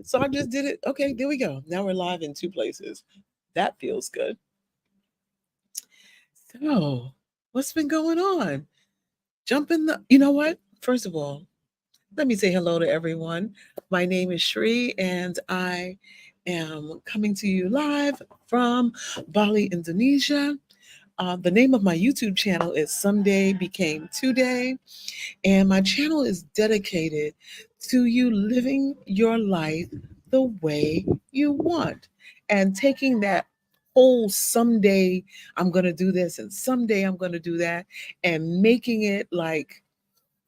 So I just did it. Okay, there we go. Now we're live in two places. That feels good. So, what's been going on? Jump in the, you know what? First of all, let me say hello to everyone. My name is Shri, and I am coming to you live from Bali, Indonesia. The name of my YouTube channel is Someday Became Today, and my channel is dedicated to you living your life the way you want and taking that whole someday I'm going to do this and someday I'm going to do that and making it like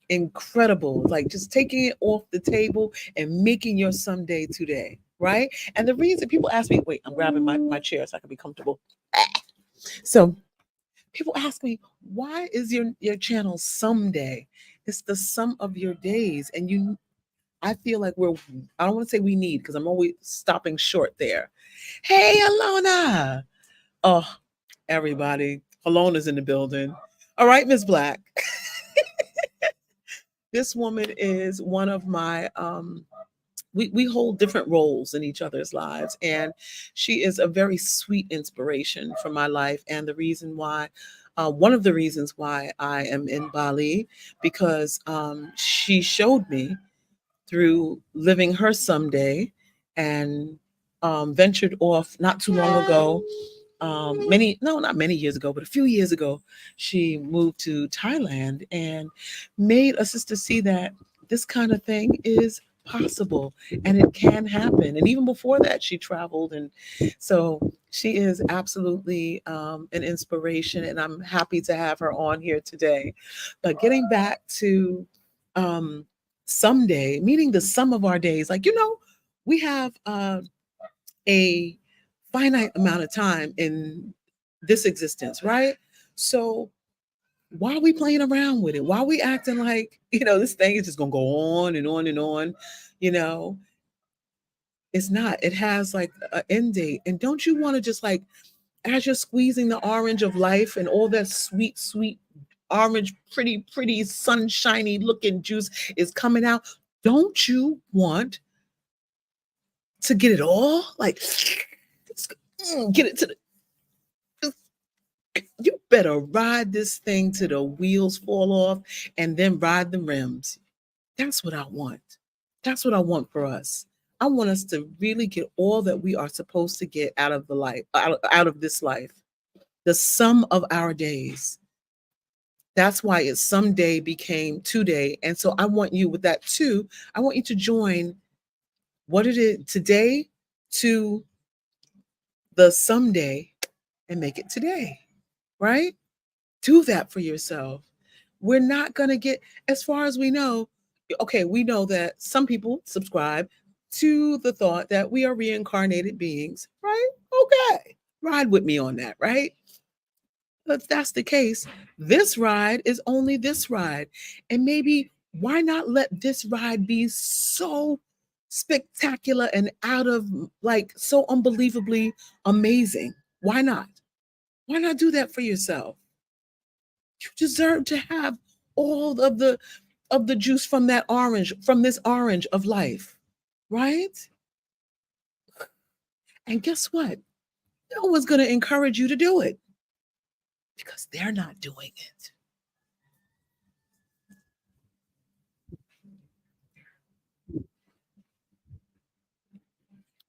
incredible, like just taking it off the table and making your someday today, right? And the reason people ask me, wait, I'm grabbing my chair so I can be comfortable. So people ask me, why is your channel Someday? It's the sum of your days. And I feel like I don't want to say we need, because I'm always stopping short there. Hey, Alona. Oh, everybody. Alona's in the building. All right, Miss Black. This woman is one of my we hold different roles in each other's lives, and she is a very sweet inspiration for my life, and the reason why one of the reasons why I am in Bali, because she showed me through living her someday, and ventured off not too long ago. Many no not many years ago, but a few years ago, she moved to Thailand and made a sister see that this kind of thing is possible and it can happen. And even before that, she traveled, and so she is absolutely an inspiration, and I'm happy to have her on here today. But getting back to um, someday, meaning the sum of our days, like, we have a finite amount of time in this existence, right? So why are we playing around with it? Why are we acting like, this thing is just gonna go on and on and on? You know, it's not. It has like an end date. And don't you want to just like, as you're squeezing the orange of life and all that sweet, sweet orange, pretty, pretty, sunshiny looking juice is coming out, don't you want to get it all? Like, get it to the, you better ride this thing till the wheels fall off and then ride the rims. That's what I want. That's what I want for us. I want us to really get all that we are supposed to get out of the life, out of this life, the sum of our days. That's why it someday became today. And so I want you, with that too, I want you to join what it is today to the someday and make it today, right? Do that for yourself. We're not going to get, as far as we know, okay, we know that some people subscribe to the thought that we are reincarnated beings, right? Okay, ride with me on that, right? But if that's the case, this ride is only this ride. And maybe why not let this ride be so spectacular and out of, like, so unbelievably amazing? Why not? Why not do that for yourself? You deserve to have all of the juice from that orange, from this orange of life, right? And guess what? No one's going to encourage you to do it because they're not doing it.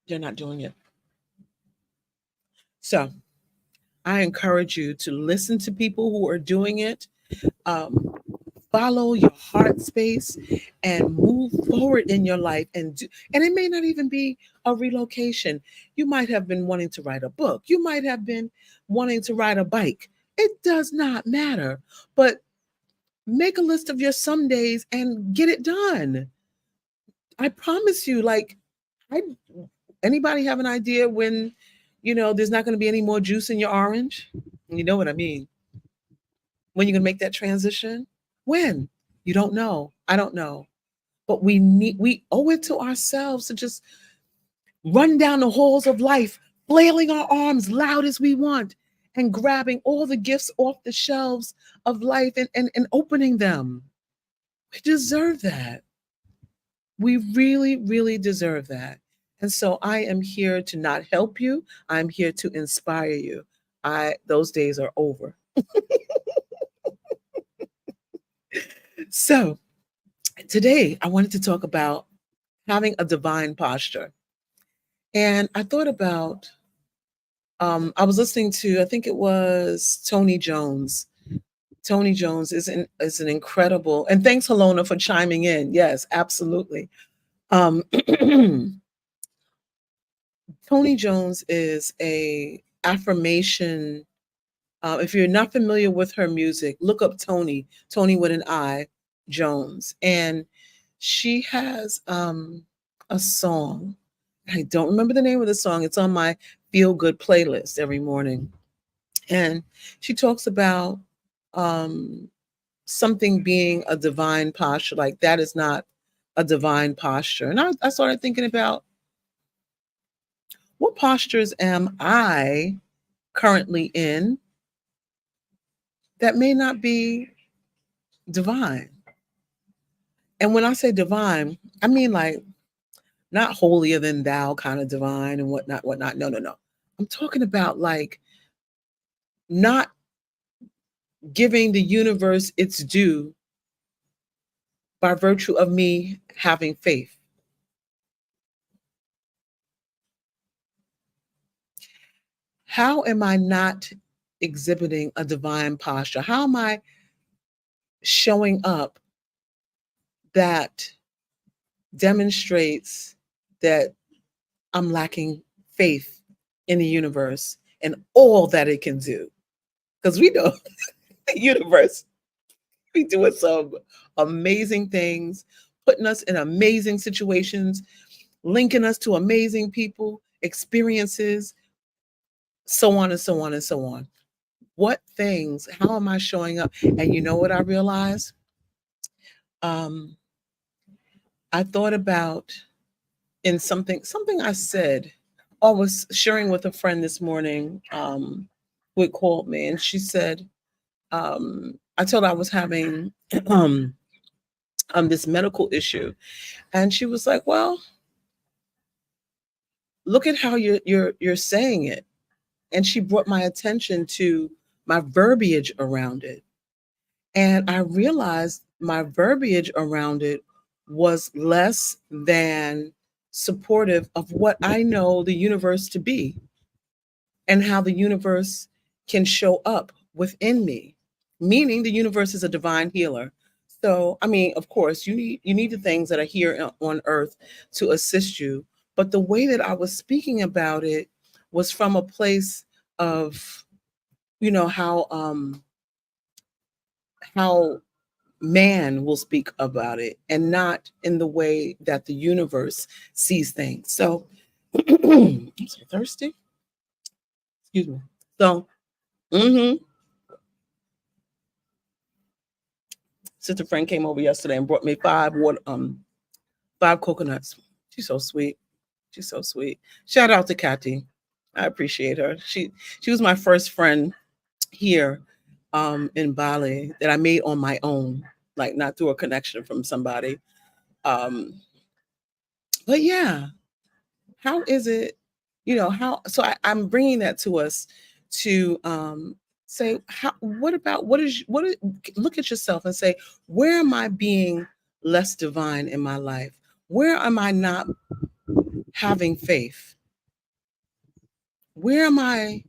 They're not doing it. So I encourage you to listen to people who are doing it. Um, Follow your heart space and move forward in your life, and it may not even be a relocation. You might have been wanting to write a book. You might have been wanting to ride a bike. It does not matter. But make a list of your some days and get it done. I promise you, like, I anybody have an idea when there's not going to be any more juice in your orange? You know what I mean? When you're going to make that transition? When? You don't know. I don't know. But we owe it to ourselves to just run down the halls of life, flailing our arms loud as we want, and grabbing all the gifts off the shelves of life and opening them. We deserve that. We really, really deserve that. And so I am here to not help you. I'm here to inspire you. Those days are over. So today I wanted to talk about having a divine posture. And I thought about I was listening to, I think it was Tony Jones. Tony Jones is an incredible, and thanks Helona for chiming in. Yes, absolutely. Um, Tony Jones is a affirmation. If you're not familiar with her music, look up Tony with an I, Jones, and she has a song. I don't remember the name of the song. It's on my feel good playlist every morning, and she talks about um, something being a divine posture. Like that is not a divine posture, and I started thinking about what postures am I currently in that may not be divine. And when I say divine, I mean like not holier than thou kind of divine and whatnot, whatnot. No, no, no. I'm talking about like not giving the universe its due by virtue of me having faith. How am I not exhibiting a divine posture? How am I showing up that demonstrates that I'm lacking faith in the universe and all that it can do? Because we know the universe be doing some amazing things, putting us in amazing situations, linking us to amazing people, experiences, so on and so on and so on. What things, how am I showing up? And you know what I realized? Um, I thought about in something I said, I was sharing with a friend this morning who had called me, and she said, I told her I was having um, this medical issue, and she was like, "Well, look at how you're saying it," and she brought my attention to my verbiage around it, and I realized my verbiage around it was less than supportive of what I know the universe to be and how the universe can show up within me, meaning the universe is a divine healer. So I mean, of course you need the things that are here on earth to assist you, but the way that I was speaking about it was from a place of, how man will speak about it and not in the way that the universe sees things. So I'm so thirsty, excuse me. So mhm. Sister friend came over yesterday and brought me five coconuts. She's so sweet. She's so sweet. Shout out to Kathy. I appreciate her. She was my first friend here in Bali that I made on my own, like not through a connection from somebody. Um, but yeah, how is it, how, so I'm bringing that to us to say, look at yourself and say, where am I being less divine in my life? Where am I not having faith? Where am I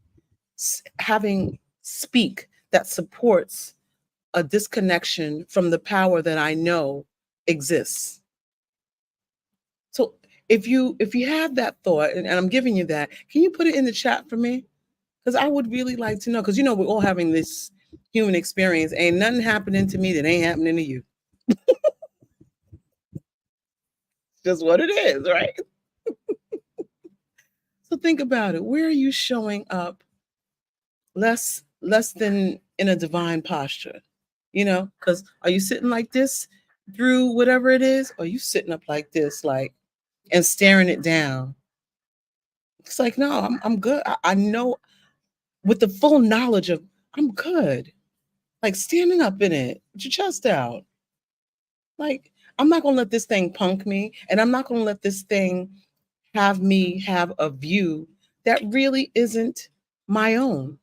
having speak that supports a disconnection from the power that I know exists? So if you have that thought, and I'm giving you that, can you put it in the chat for me? Because I would really like to know. Because we're all having this human experience. Ain't nothing happening to me that ain't happening to you. Just what it is, right? So think about it. Where are you showing up less than in a divine posture? Because are you sitting like this through whatever it is? Or are you sitting up like this, like, and staring it down? It's like, no, I'm good. I know with the full knowledge of I'm good. Like standing up in it with your chest out. Like I'm not going to let this thing punk me, and I'm not going to let this thing have me have a view that really isn't my own.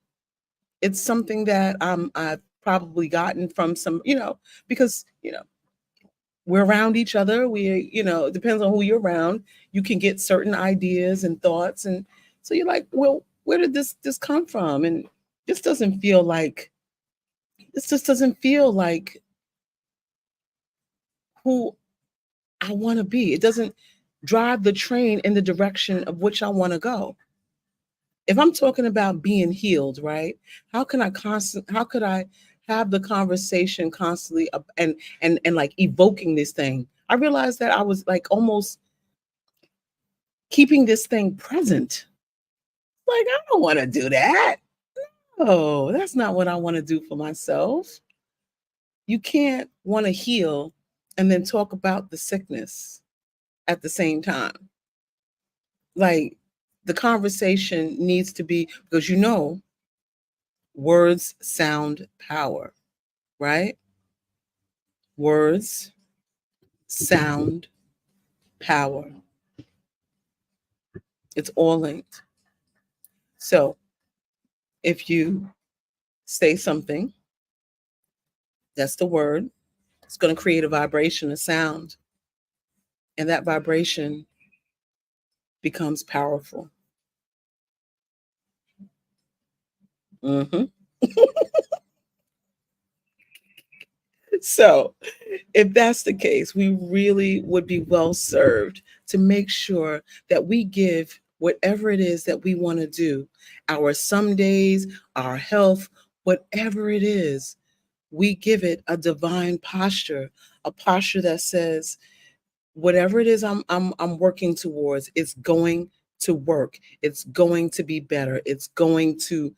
It's something that I've probably gotten from some, because we're around each other. It depends on who you're around. You can get certain ideas and thoughts, and so you're like, well, where did this come from? And this doesn't feel like this just doesn't feel like who I want to be. It doesn't drive the train in the direction of which I want to go. If I'm talking about being healed, right? How could I have the conversation constantly and like evoking this thing? I realized that I was like almost keeping this thing present. Like, I don't want to do that. Oh, that's not what I want to do for myself. You can't want to heal and then talk about the sickness at the same time. Like, the conversation needs to be, because words sound power, right? Words sound power. It's all linked. So if you say something, that's the word, it's going to create a vibration, a sound, and that vibration becomes powerful. hmm So, if that's the case, we really would be well served to make sure that we give whatever it is that we want to do, our some days, our health, whatever it is, we give it a divine posture, a posture that says, whatever it is I'm working towards, it's going to work. It's going to be better. It's going to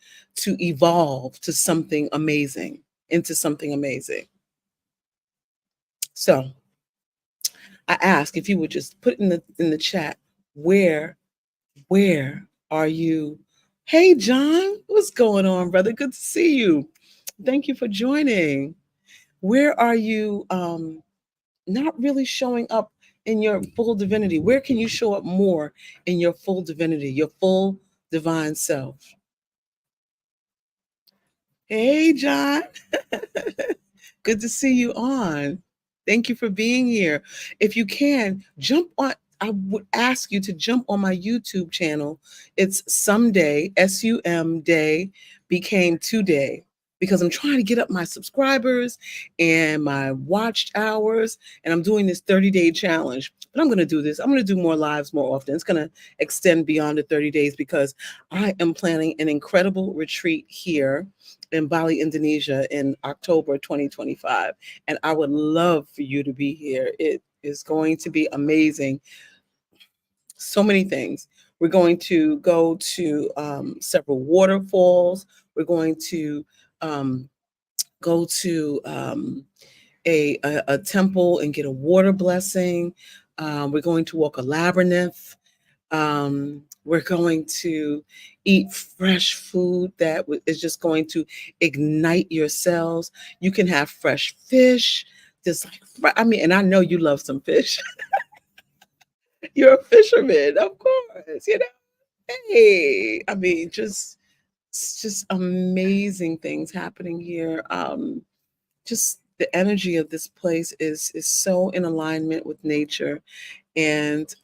evolve to something amazing, into something amazing. So I ask if you would just put in the chat, where where are you? Hey John, what's going on, brother? Good to see you. Thank you for joining. Where are you not really showing up in your full divinity? Where can you show up more in your full divinity, your full divine self? Hey John. Good to see you on. Thank you for being here. If you can, jump on. I would ask you to jump on my YouTube channel. It's Someday, SUM Day became Today, because I'm trying to get up my subscribers and my watched hours, and I'm doing this 30-day challenge. But I'm going to do this. I'm going to do more lives more often. It's going to extend beyond the 30 days because I am planning an incredible retreat here in Bali, Indonesia in October 2025. And I would love for you to be here. It is going to be amazing. So many things. We're going to go to several waterfalls. We're going to go to a temple and get a water blessing. We're going to walk a labyrinth. We're going to eat fresh food that is just going to ignite your cells. You can have fresh fish. Just like, I mean, and I know you love some fish. You're a fisherman, of course. Hey, I mean, just amazing things happening here. Just the energy of this place is so in alignment with nature, and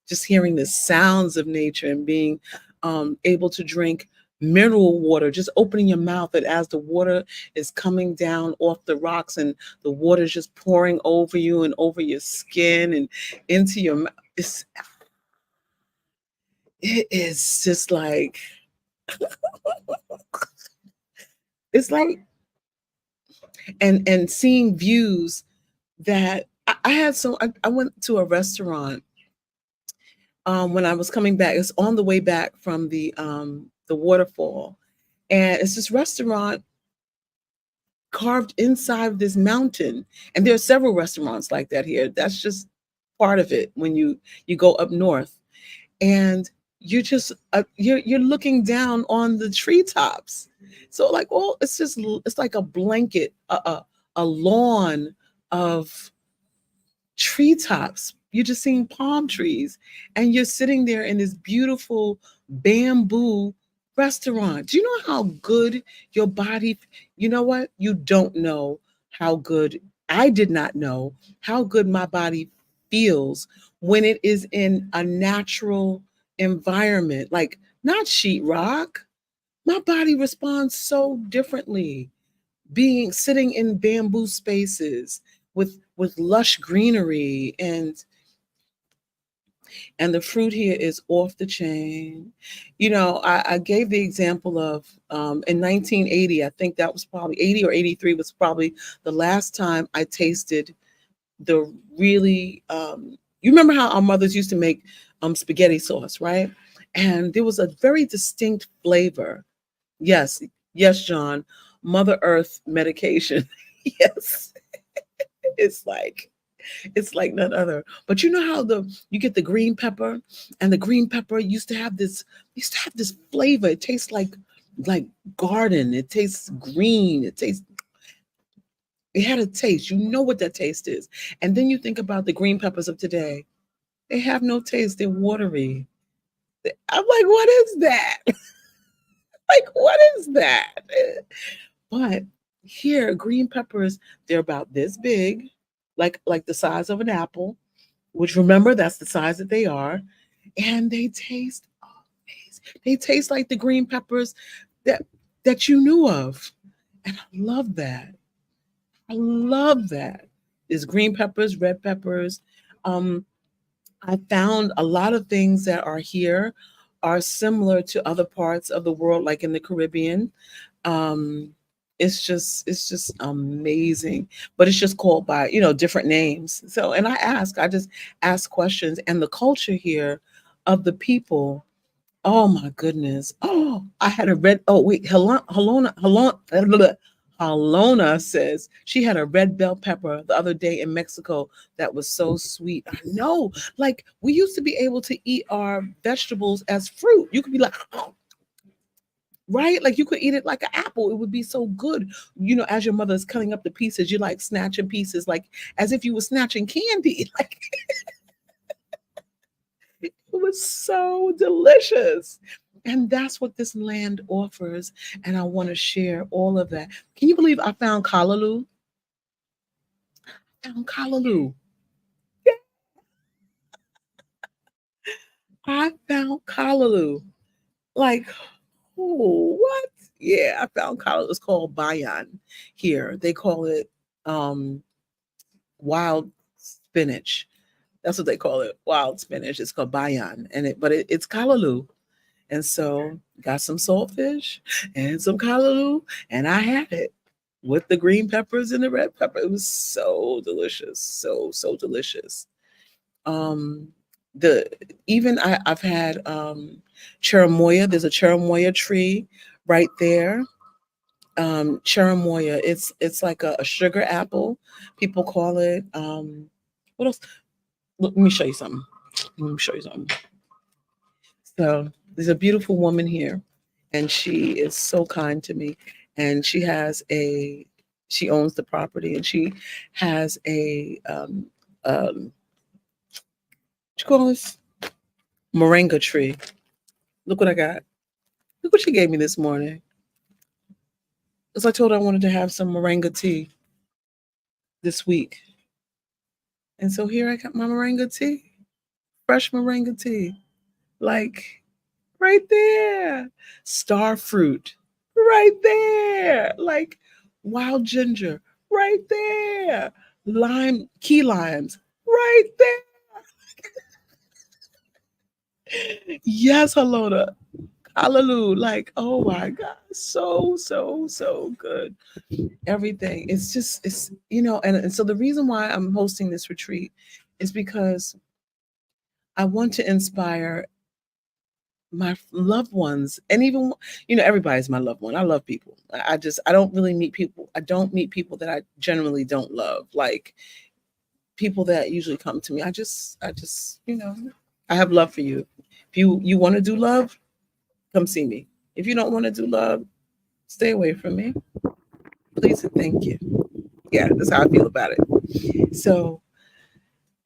just hearing the sounds of nature and being able to drink mineral water, just opening your mouth, and as the water is coming down off the rocks and the water is just pouring over you and over your skin and into your mouth, it is just like, it's like, and seeing views that I had. So I went to a restaurant when I was coming back. It's on the way back from the waterfall, and it's this restaurant carved inside this mountain. And there are several restaurants like that here. That's just part of it when you go up north, and you just you're looking down on the treetops. So like, well, it's like a blanket, a lawn of treetops. You're just seeing palm trees, and you're sitting there in this beautiful bamboo restaurant. Do you know how good your body? You know what? You don't know how good. I did not know how good my body feels when it is in a natural environment, like not sheetrock. My body responds so differently being sitting in bamboo spaces with lush greenery, and the fruit here is off the chain. You know, I gave the example of in 1980, I think that was probably 80 or 83 was probably the last time I tasted the really you remember how our mothers used to make spaghetti sauce, right? And there was a very distinct flavor. Yes, yes, John. Mother Earth medication. Yes. It's like it's like none other. But you know how the you get the green pepper, and the green pepper used to have this flavor. It tastes like garden. It tastes green. It had a taste. You know what that taste is. And then you think about the green peppers of today. They have no taste. They're watery. I'm like, what is that? Like, what is that? But here, green peppers, they're about this big, like the size of an apple, which remember that's the size that they are, and they taste amazing. They taste like the green peppers that that you knew of. And I love that. I love that. There's green peppers, red peppers. Um, I found a lot of things that are here are similar to other parts of the world, like in the Caribbean. Um, it's just amazing, but it's just called by different names. So, and I just ask questions, and the culture here of the people. Oh my goodness! Oh, I had a red. Oh wait, Halona says she had a red bell pepper the other day in Mexico that was so sweet. I know, like we used to be able to eat our vegetables as fruit. You could be like, right? Like you could eat it like an apple. It would be so good. As your mother's cutting up the pieces, you're like snatching pieces, like as if you were snatching candy. Like it was so delicious. And that's what this land offers. And I want to share all of that. Can you believe I found Callaloo? I found Callaloo. Yeah, I found Callaloo. Like, oh, what? Yeah, I found Callaloo. It's called Bayan here. They call it um wild spinach. That's what they call it, wild spinach. It's called bayan, it's callaloo. And so got some saltfish and some callaloo, and I had it with the green peppers and the red pepper. It was so delicious, so delicious. Um, the even I've had cherimoya. There's a cherimoya tree right there. Cherimoya. It's like a sugar apple. People call it. What else? Look, let me show you something. Let me show you something. So there's a beautiful woman here, and she is so kind to me. And she owns the property, and she has what you call this? Moringa tree. Look what I got. Look what she gave me this morning. Because I told her I wanted to have some moringa tea this week. And so here I got my moringa tea, fresh moringa tea. Like right there. Star fruit, right there. Like wild ginger, right there. Key limes, right there. Yes, Halona. Hallelujah. Like, oh my God. So good. Everything. And so the reason why I'm hosting this retreat is because I want to inspire my loved ones, and even everybody's my loved one. I love people. I don't really meet people. I don't meet people that I generally don't love, like people that usually come to me. I just I have love for you. If you want to do love, come see me. If you don't want to do love, stay away from me, please and thank you. Yeah, that's how I feel about it. So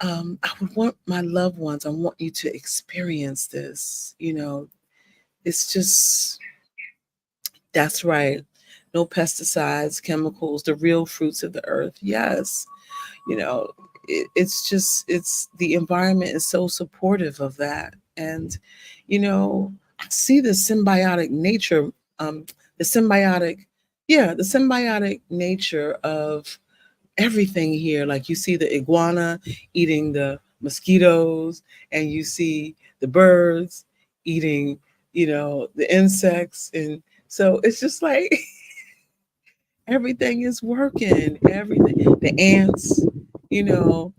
I would want my loved ones, I want you to experience this. It's just, that's right. No pesticides, chemicals, the real fruits of the earth. Yes. You know, it's just, it's the environment is so supportive of that. And, I see the symbiotic nature, um, the symbiotic, yeah, the symbiotic nature of everything here. Like you see the iguana eating the mosquitoes, and you see the birds eating, the insects. And so it's just like everything is working, everything. The ants, you know,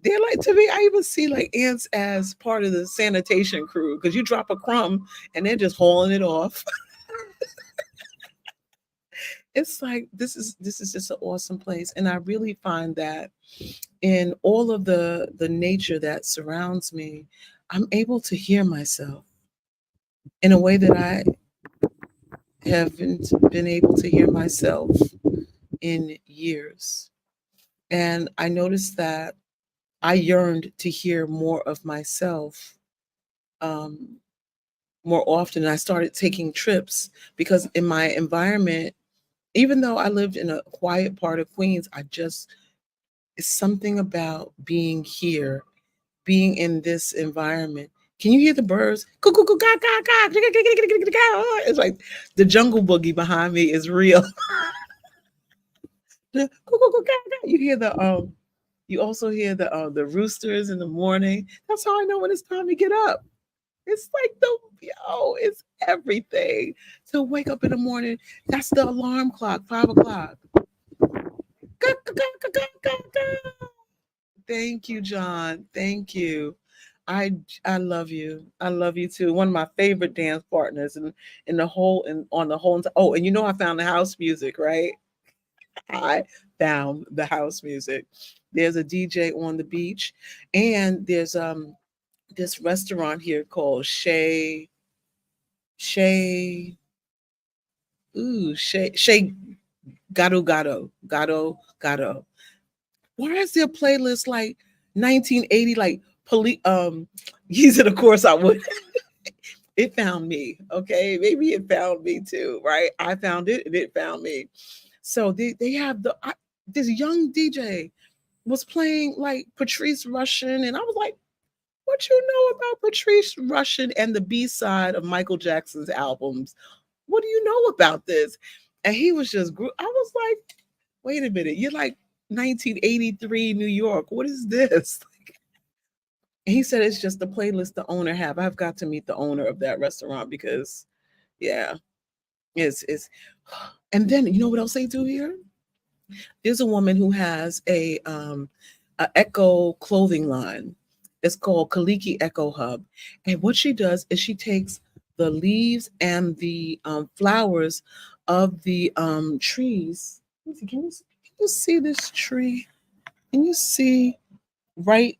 they're like, to me, I even see like ants as part of the sanitation crew, because you drop a crumb and they're just hauling it off. It's like this is just an awesome place. And I really find that in all of the nature that surrounds me, I'm able to hear myself in a way that I haven't been able to hear myself in years. And I noticed that I yearned to hear more of myself, um, more often. I started taking trips because in my environment, even though I lived in a quiet part of Queens, it's something about being here, being in this environment. Can you hear the birds? Cuckoo, cuckoo, caw, caw, caw. It's like the jungle boogie behind me is real. The cuckoo, cuckoo, caw, caw. You also hear the roosters in the morning. That's how I know when it's time to get up. It's like it's everything. To wake up in the morning, that's the alarm clock, 5 o'clock. Thank you, John. Thank you. I I love you. I love you too. One of my favorite dance partners in the whole and on the whole. Oh, and I found the house music, right? I found the house music. There's a DJ on the beach, and there's this restaurant here called Shay Shay Gado. Why is there a playlist like 1980, like police use it, of course I would. It found me, okay? Maybe it found me too, right? I found it and it found me. So they have this young DJ was playing like Patrice Rushen, and I was like, what you know about Patrice Rushen and the B-side of Michael Jackson's albums? What do you know about this? And he was just I was like, wait a minute, you're like 1983 New York. What is this? And he said it's just the playlist the owner have. I've got to meet the owner of that restaurant because yeah, it's and then you know what else they do here? There's a woman who has a Echo clothing line. It's called Kaliki Echo Hub. And what she does is she takes the leaves and the flowers of the trees. Can you see this tree? Can you see right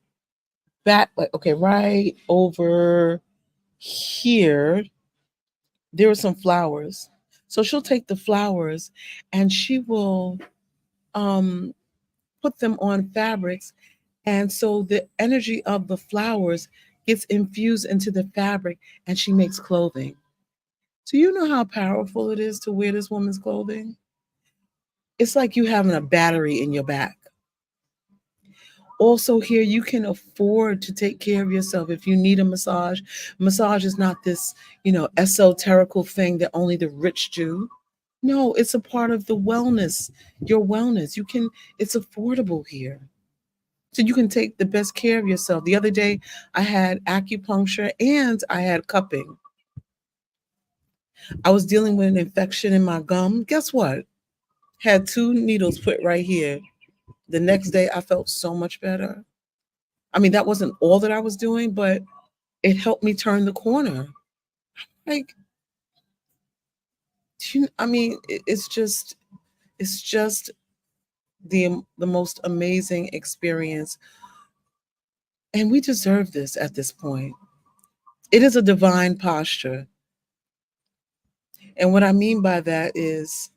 back? Like, okay, right over here, there are some flowers. So she'll take the flowers and she will um, put them on fabrics. And so the energy of the flowers gets infused into the fabric and she makes clothing. Do you know how powerful it is to wear this woman's clothing? It's like you having a battery in your back. Also, here you can afford to take care of yourself if you need a massage. Massage is not this, esoterical thing that only the rich do. No, it's a part of the wellness, your wellness. It's affordable here. So you can take the best care of yourself. The other day, I had acupuncture and I had cupping. I was dealing with an infection in my gum. Guess what? Had two needles put right here. The next day, I felt so much better. I mean, that wasn't all that I was doing, but it helped me turn the corner. Like, I mean, it's just the most amazing experience, and we deserve this at this point. It is a divine posture. And what I mean by that is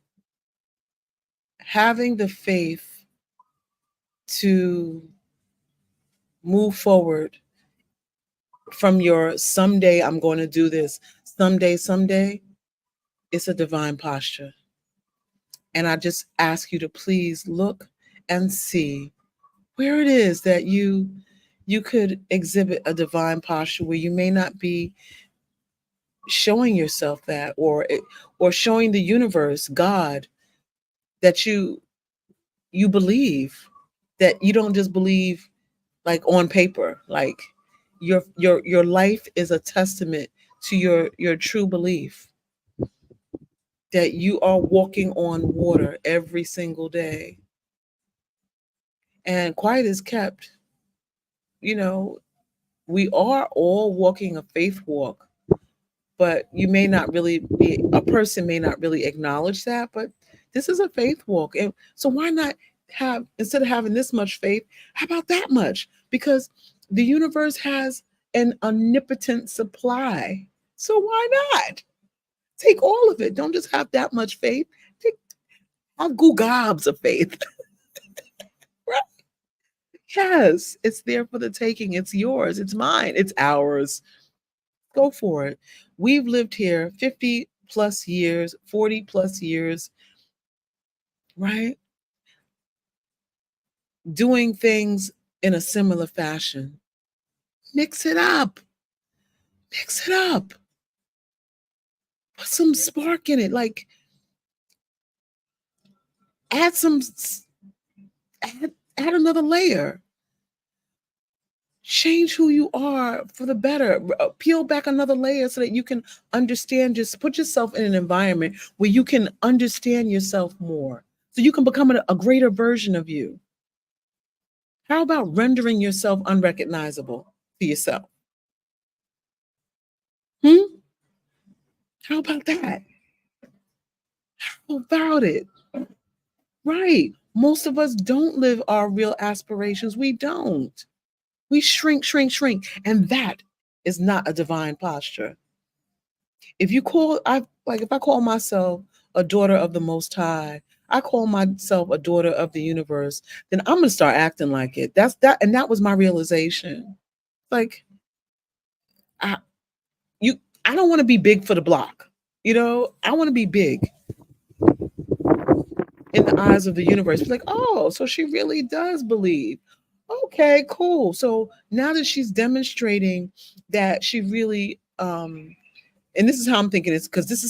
having the faith to move forward from your someday I'm going to do this, someday, it's a divine posture. And I just ask you to please look and see where it is that you could exhibit a divine posture where you may not be showing yourself that, or showing the universe, God, that you believe, that you don't just believe like on paper, like your life is a testament to your true belief that you are walking on water every single day. And quiet is kept, you know, we are all walking a faith walk, but you may not really be, a person may not really acknowledge that, but this is a faith walk. And so why not have, instead of having this much faith, how about that much? Because the universe has an omnipotent supply. So why not take all of it? Don't just have that much faith. Take, have gobs of faith. Right? Yes, it's there for the taking. It's yours. It's mine. It's ours. Go for it. We've lived here 50 plus years, 40 plus years, right? Doing things in a similar fashion. Mix it up. Mix it up. Put some spark in it. Like add some, add another layer. Change who you are for the better. Peel back another layer so that you can understand, just put yourself in an environment where you can understand yourself more, so you can become a greater version of you. How about rendering yourself unrecognizable to yourself? Hmm? How about that? How about it? Right. Most of us don't live our real aspirations. We don't. We shrink, shrink, shrink. And that is not a divine posture. If you call, if I call myself a daughter of the Most High, I call myself a daughter of the universe, then I'm gonna start acting like it. That's that, and that was my realization. Like, I you I don't want to be big for the block. I want to be big in the eyes of the universe. Be like, oh, so she really does believe. Okay, cool. So now that she's demonstrating that she really and this is how I'm thinking, it's because this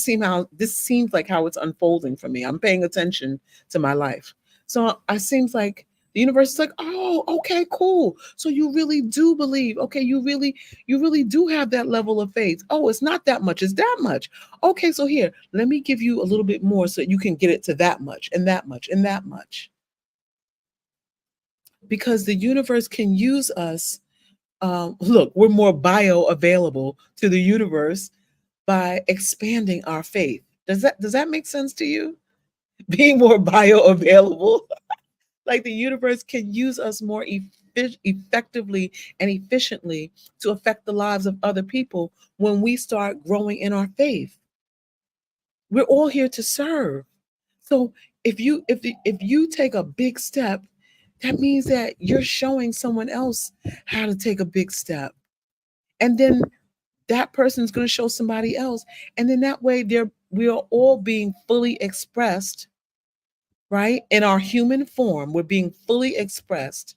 seems like how it's unfolding for me. I'm paying attention to my life. So it seems like the universe is like, oh, okay, cool. So you really do believe. Okay, you really do have that level of faith. Oh, it's not that much, it's that much. Okay, so here, let me give you a little bit more so you can get it to that much and that much and that much. Because the universe can use us. Look, we're more bioavailable to the universe by expanding our faith. Does that make sense to you? Being more bioavailable, like the universe can use us more effectively and efficiently to affect the lives of other people when we start growing in our faith. We're all here to serve. So if you take a big step, that means that you're showing someone else how to take a big step. And then that person's going to show somebody else, and then that way we are all being fully expressed, right? In our human form, we're being fully expressed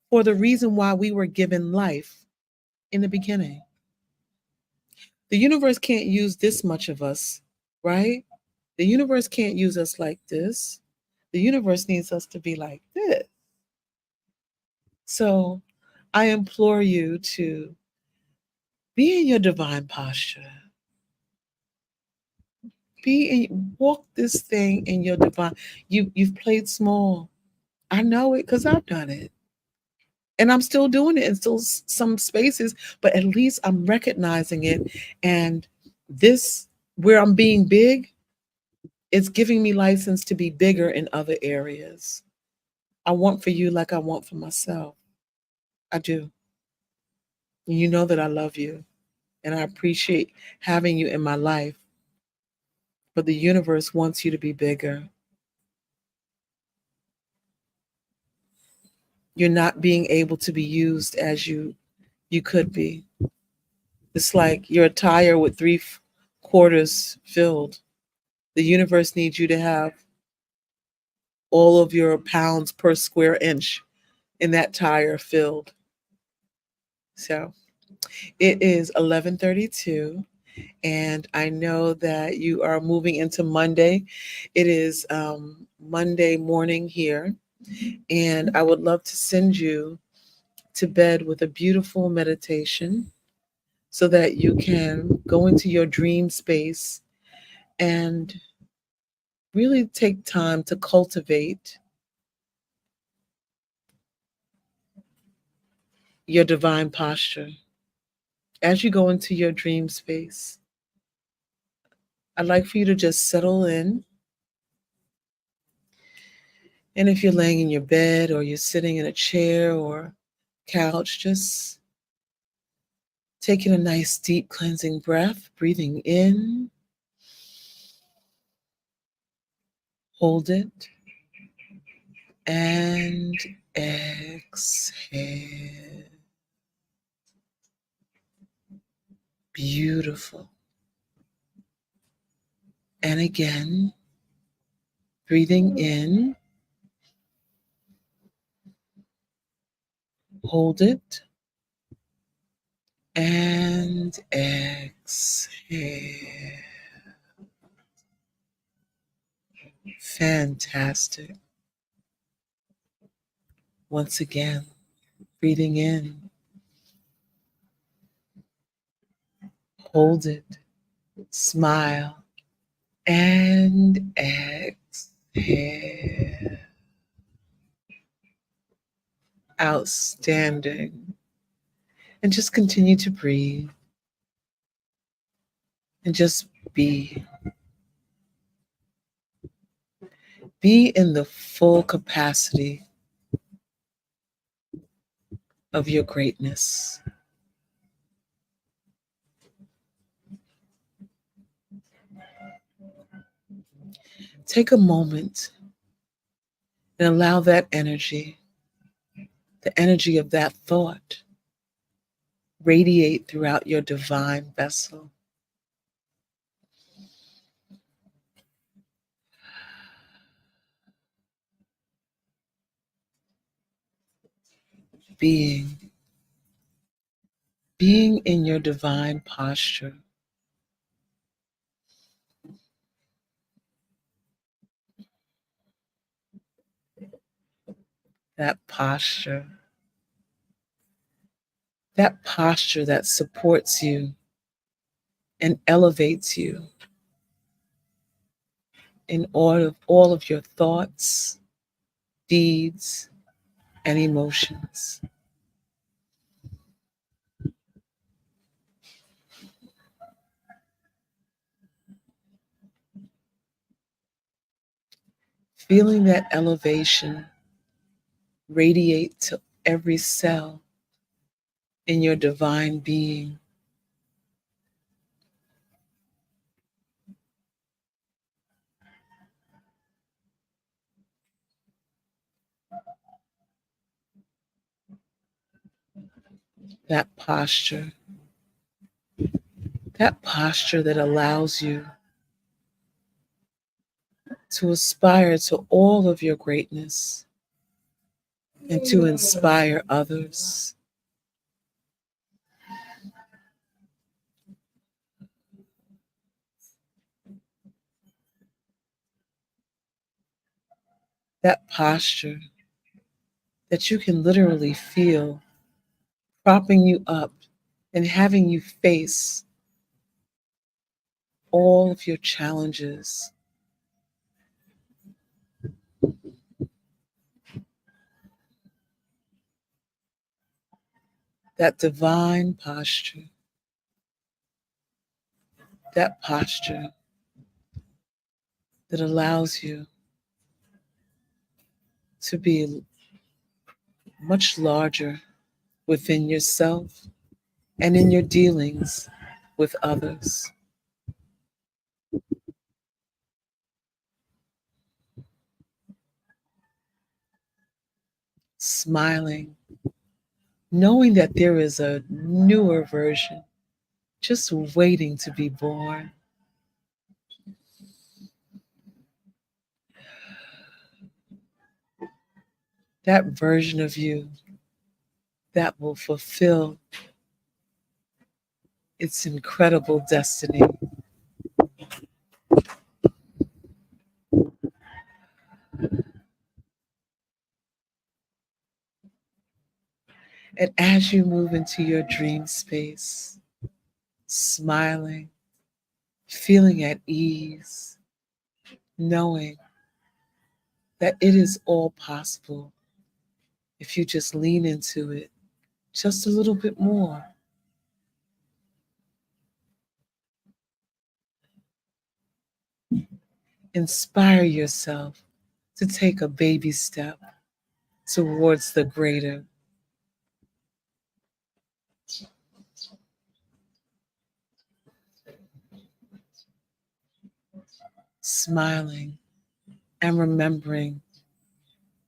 for the reason why we were given life in the beginning. The universe can't use this much of us, right? The universe can't use us like this. The universe needs us to be like this. So I implore you to be in your divine posture. Walk this thing in your divine. You've played small. I know it because I've done it. And I'm still doing it in still some spaces, but at least I'm recognizing it. And this, where I'm being big, it's giving me license to be bigger in other areas. I want for you like I want for myself. I do. And you know that I love you and I appreciate having you in my life. But the universe wants you to be bigger. You're not being able to be used as you could be. It's like you're a tire with quarters filled. The universe needs you to have all of your pounds per square inch in that tire filled. So it is 11:32, and I know that you are moving into Monday. It is Monday morning here, and I would love to send you to bed with a beautiful meditation so that you can go into your dream space and really take time to cultivate your divine posture. As you go into your dream space, I'd like for you to just settle in. And if you're laying in your bed or you're sitting in a chair or couch, just taking a nice deep cleansing breath, breathing in, hold it, and exhale. Beautiful. And again, breathing in, hold it, and exhale. Fantastic. Once again, breathing in, hold it, smile, and exhale. Outstanding. And just continue to breathe and just be. Be in the full capacity of your greatness. Take a moment and allow that energy, the energy of that thought, radiate throughout your divine vessel. Being, being in your divine posture. That posture, that posture that supports you and elevates you in all of your thoughts, deeds, and emotions. Feeling that elevation radiate to every cell in your divine being. That posture, that posture that allows you to aspire to all of your greatness and to inspire others. That posture that you can literally feel propping you up and having you face all of your challenges. That divine posture, that posture that allows you to be much larger within yourself and in your dealings with others. smiling, knowing that there is a newer version just waiting to be born. That version of you that will fulfill its incredible destiny. And as you move into your dream space, smiling, feeling at ease, knowing that it is all possible if you just lean into it just a little bit more. Inspire yourself to take a baby step towards the greater. Smiling and remembering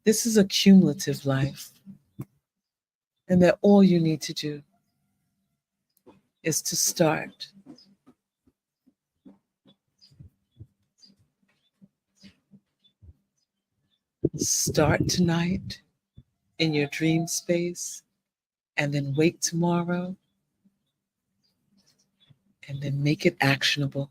this is a cumulative life, and that all you need to do is to start. Start tonight in your dream space, and then wait tomorrow, and then make it actionable.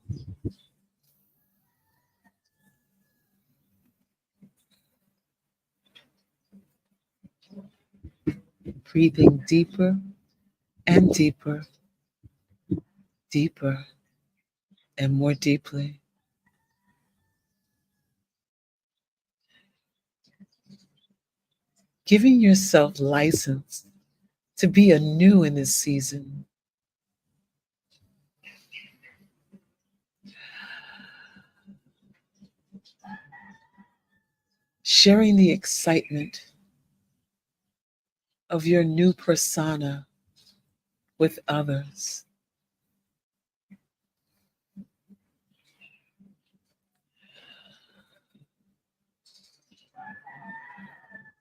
Breathing deeper and deeper, deeper and more deeply. Giving yourself license to be anew in this season. Sharing the excitement of your new persona with others.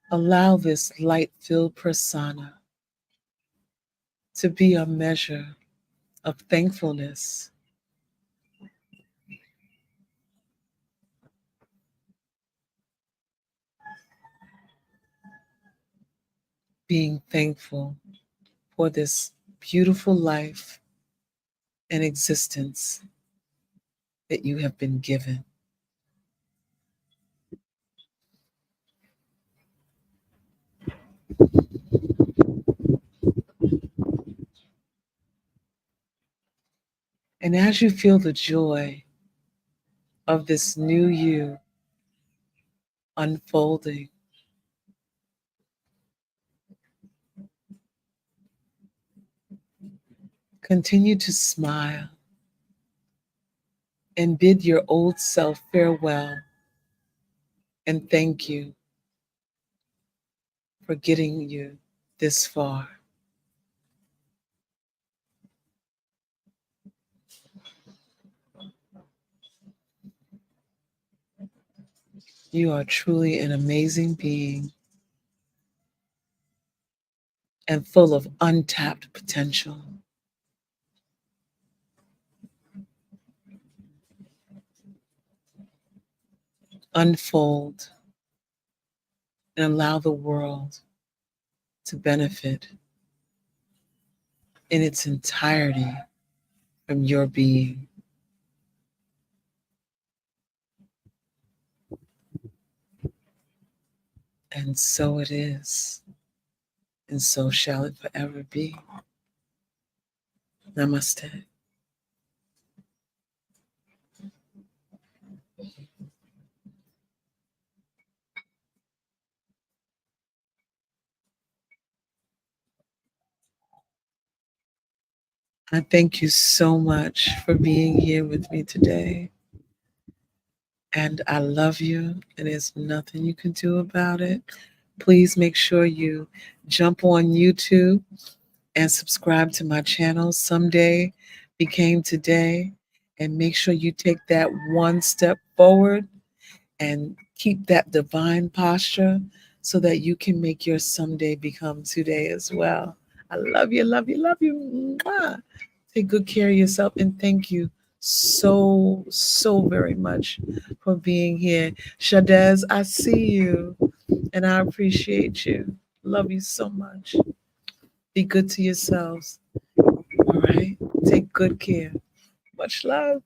Allow this light-filled persona to be a measure of thankfulness. Being thankful for this beautiful life and existence that you have been given. And as you feel the joy of this new you unfolding, continue to smile and bid your old self farewell and thank you for getting you this far. You are truly an amazing being and full of untapped potential. Unfold and allow the world to benefit in its entirety from your being. And so it is, and so shall it forever be. Namaste. I thank you so much for being here with me today. And I love you, and there's nothing you can do about it. Please make sure you jump on YouTube and subscribe to my channel. Someday became today. And make sure you take that one step forward and keep that divine posture so that you can make your someday become today as well. I love you, love you, love you. Mwah. Take good care of yourself, and thank you so very much for being here. Shadez, I see you and I appreciate you. Love you so much. Be good to yourselves. All right. Take good care. Much love.